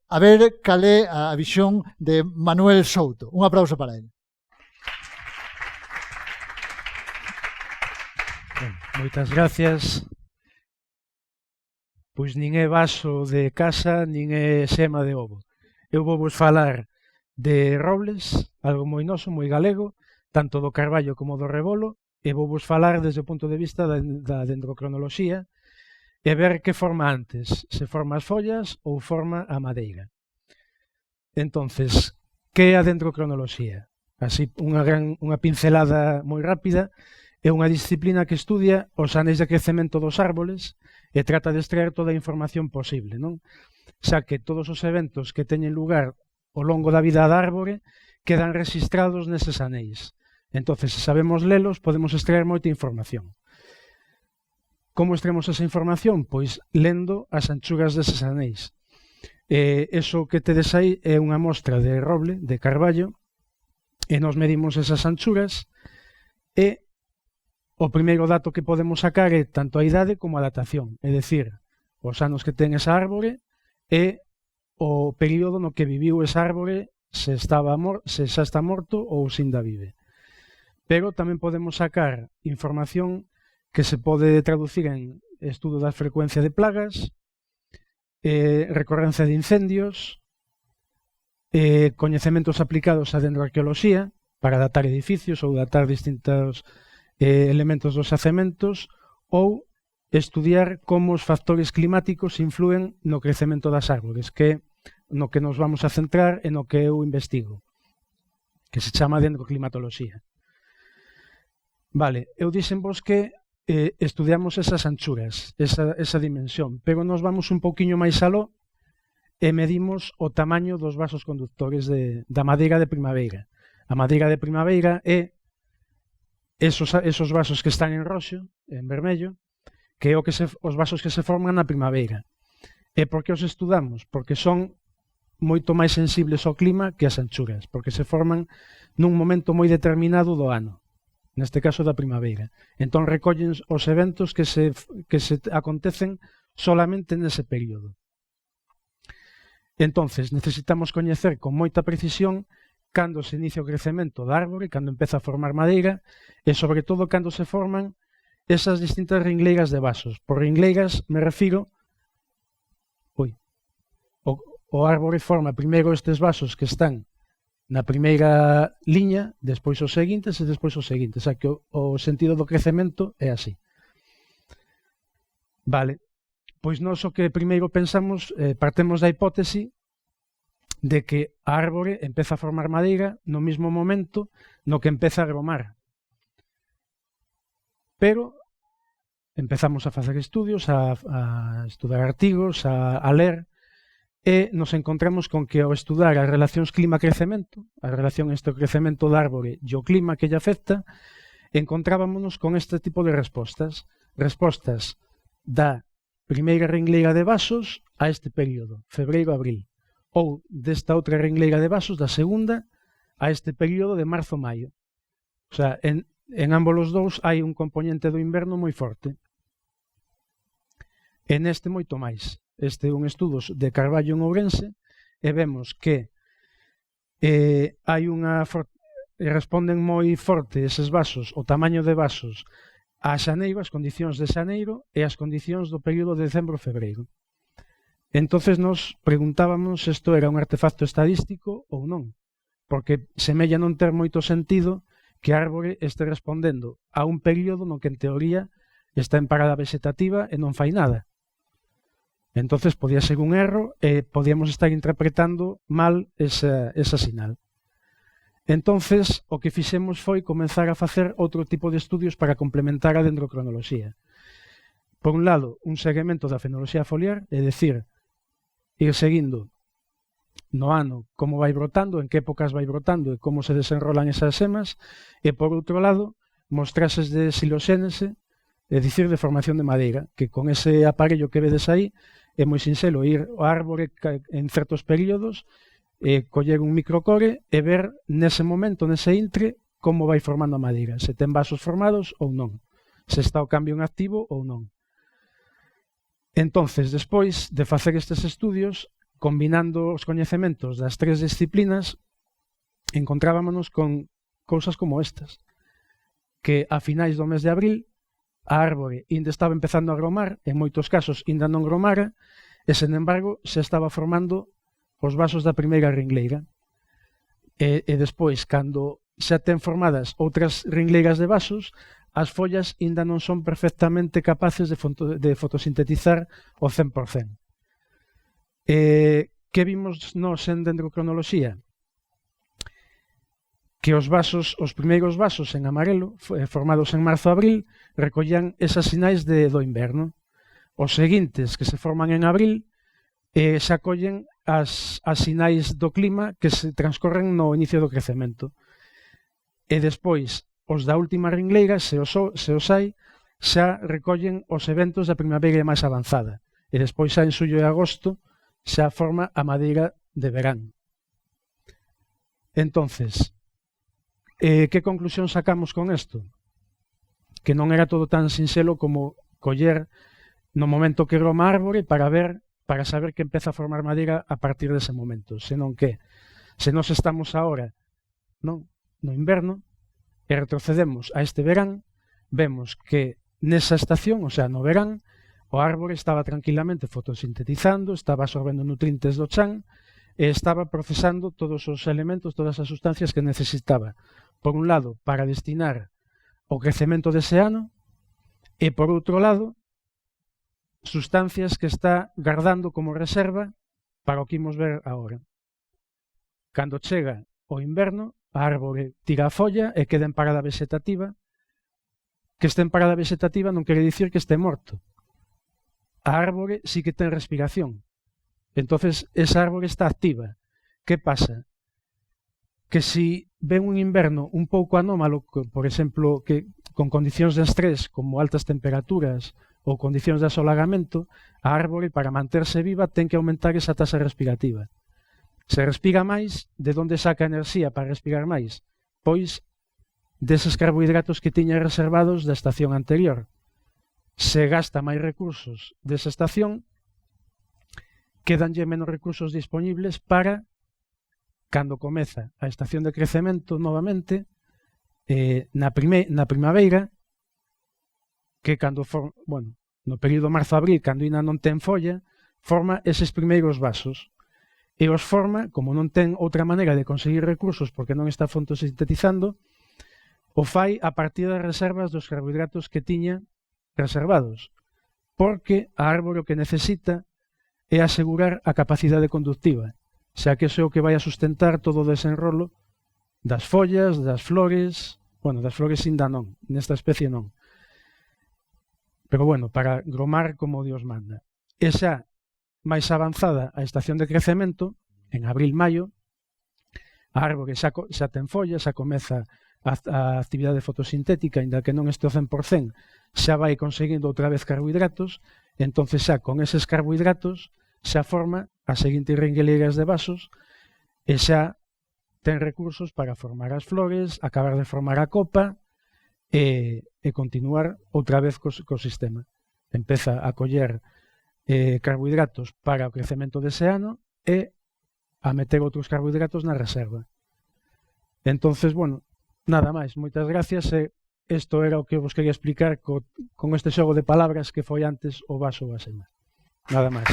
a ver cal é a visión de Manuel Souto. Un aplauso para ele. Moitas gracias. Pois nin é vaso de casa, nin é sema de ovo. Eu vou vos falar de robles, algo moi noso, moi galego, tanto do carballo como do rebolo, e vou vos falar desde o punto de vista da dendrocronoloxía e ver que forma antes, se forma as follas ou forma a madeira. Entonces, que é a dendrocronoloxía? Así, unha pincelada moi rápida. É unha disciplina que estudia os aneis de crecemento dos árboles e trata de extraer toda a información posible, non? Xa que todos os eventos que teñen lugar ao longo da vida da árbore quedan registrados neses aneis. Entonces, se sabemos lelos, podemos extraer moita información. Como extraemos esa información? Pois lendo as anchuras deses aneis. Eso que tedes aí é unha mostra de roble, de carballo, e nos medimos esas anchuras e o primeiro dato que podemos sacar é tanto a idade como a datación, é dicir, os anos que ten esa árbore e o período no que viviu esa árbore, se xa está morto ou se ainda vive. Pero tamén podemos sacar información que se pode traducir en estudo da frecuencia de plagas, recorrencia de incendios, coñecementos aplicados á dendroarqueoloxía para datar edificios ou datar distintos elementos dos xacementos ou estudiar como os factores climáticos influen no crecemento das árbores, que no que nos vamos a centrar e no que eu investigo, que se chama dendroclimatoloxía. Vale, eu dixenvos que estudiamos esas anchuras, esa dimensión, pero nos vamos un pouquiño máis aló e medimos o tamaño dos vasos conductores da madeira de primavera. A madeira de primavera é esos vasos que están en roxo, en vermello, que é os vasos que se forman na primavera. E por que os estudamos? Porque son moito máis sensibles ao clima que as anchuras, porque se forman nun momento moi determinado do ano, neste caso da primavera. Entón recollen os eventos que se acontecen solamente nese período. Entonces, necesitamos coñecer con moita precisión cando se inicia o crecemento da árbore, cando empeza a formar madeira e, sobre todo, cando se forman esas distintas ringleiras de vasos. Por ringleiras me refiro... O árbore forma primeiro estes vasos que están na primeira liña, despois os seguintes e despois os seguintes. O sea, que o sentido do crecemento é así. Vale. Pois nós o que primeiro pensamos, partemos da hipótese de que a árbore empeza a formar madeira no mesmo momento no que empeza a gromar. Pero empezamos a facer estudios, a estudar artigos, a ler, e nos encontramos con que ao estudar as relacións clima-crecemento, a relación entre o crecemento da árbore e o clima que lle afecta, encontrábamonos con este tipo de respostas. Respostas da primeira ringleira de vasos a este período, febreiro-abril, ou desta outra ringleira de vasos, da segunda, a este período de marzo-maio. O sea, en ambos os dous hai un componente do inverno moi forte. E neste moito máis. Este é un estudo de Carballo en Ourense e vemos que responden moi forte eses vasos, o tamaño de vasos, a xaneiro, as condicións de xaneiro e as condicións do período de decembro-febreiro. Entonces nos preguntábamos se isto era un artefacto estadístico ou non, porque semella non ter moito sentido que a árbore este respondendo a un período no que en teoría está en parada vegetativa e non fai nada. Entonces podía ser un erro e podíamos estar interpretando mal esa sinal. Entonces o que fixemos foi comenzar a facer outro tipo de estudios para complementar a dendrocronoloxía. Por un lado, un seguimento da fenoloxía foliar, é dicir, ir seguindo no ano como vai brotando, en que épocas vai brotando e como se desenrolan esas semas, e por outro lado, mostrases de siloxénese, é dicir, de formación de madeira, que con ese aparello que vedes aí é moi sinxelo ir ao árbore en certos períodos, coller un microcore e ver nese momento, nese intre, como vai formando a madeira, se ten vasos formados ou non, se está o cambio en activo ou non. Entonces, despois de facer estes estudios, combinando os coñecementos das tres disciplinas, encontrábamos con cousas como estas, que a finais do mes de abril a árbore ainda estaba empezando a gromar, en moitos casos ainda non gromara, e, sen embargo, se estaba formando os vasos da primeira ringleira. E despois, cando xa ten formadas outras ringleiras de vasos, as follas ainda non son perfectamente capaces de fotosintetizar o 100%. Que vimos nós en dendrocronoloxía? Que os primeiros vasos en amarelo, formados en marzo-abril, recollían esas sinais do inverno. Os seguintes, que se forman en abril, xa collen as sinais do clima que se transcorren no inicio do crecemento. E despois, os da última ringleira, se os hai, xa recollen os eventos da primavera máis avanzada. E despois, xa en xullo e agosto, xa forma a madeira de verán. Entonces, que conclusión sacamos con isto? Que non era todo tan sinxelo como coller no momento que groma a árbore para saber que empeza a formar madeira a partir dese momento, senón que se nós estamos agora no inverno e retrocedemos a este verán, vemos que nesa estación, o sea, no verán, o árbore estaba tranquilamente fotosintetizando, estaba absorbendo nutrientes do chan e estaba procesando todos os elementos, todas as sustancias que necesitaba, por un lado, para destinar o crecemento dese ano, e por outro lado, sustancias que está guardando como reserva para o que imos ver agora. Cando chega o inverno, a árbore tira a folla e queda en parada vegetativa. Que este en parada vegetativa non quere dicir que este morto. A árbore sí que ten respiración. Entonces, esa árbore está activa. Que pasa? Que si ven un inverno un pouco anómalo, por exemplo, que con condicións de estrés como altas temperaturas ou condicións de asolagamento, a árbore, para manterse viva, ten que aumentar esa taxa respirativa. Se respira máis, de onde saca enerxía para respirar máis? Pois deses carbohidratos que tiña reservados da estación anterior. Se gasta máis recursos desa estación, quedanlle menos recursos disponibles para, cando comeza a estación de crecemento novamente, na primavera, que cando no período marzo-abril, cando ainda non ten folla, forma eses primeiros vasos. E os forma, como non ten outra maneira de conseguir recursos porque non está fotosintetizando, o fai a partir das reservas dos carbohidratos que tiña reservados, porque a árbore o que necesita é asegurar a capacidade conductiva, xa que iso é o que vai a sustentar todo o desenrolo das follas, das flores, das flores ainda non, nesta especie non. Pero para gromar como Dios manda. E xa máis avanzada a estación de crecemento, en abril-maio, a árbore xa ten follas, xa comeza a actividade fotosintética, ainda que non este ao 100%, xa vai conseguindo outra vez carbohidratos, e entonces xa con eses carbohidratos xa forma as seguintes ringleiras de vasos e xa ten recursos para formar as flores, acabar de formar a copa e continuar outra vez co sistema. Empeza a coller carbohidratos para o crecemento dese ano e a meter outros carbohidratos na reserva. Entonces, nada máis. Moitas gracias e isto era o que vos quería explicar con este xogo de palabras que foi antes o vaso ou a sema. Nada máis.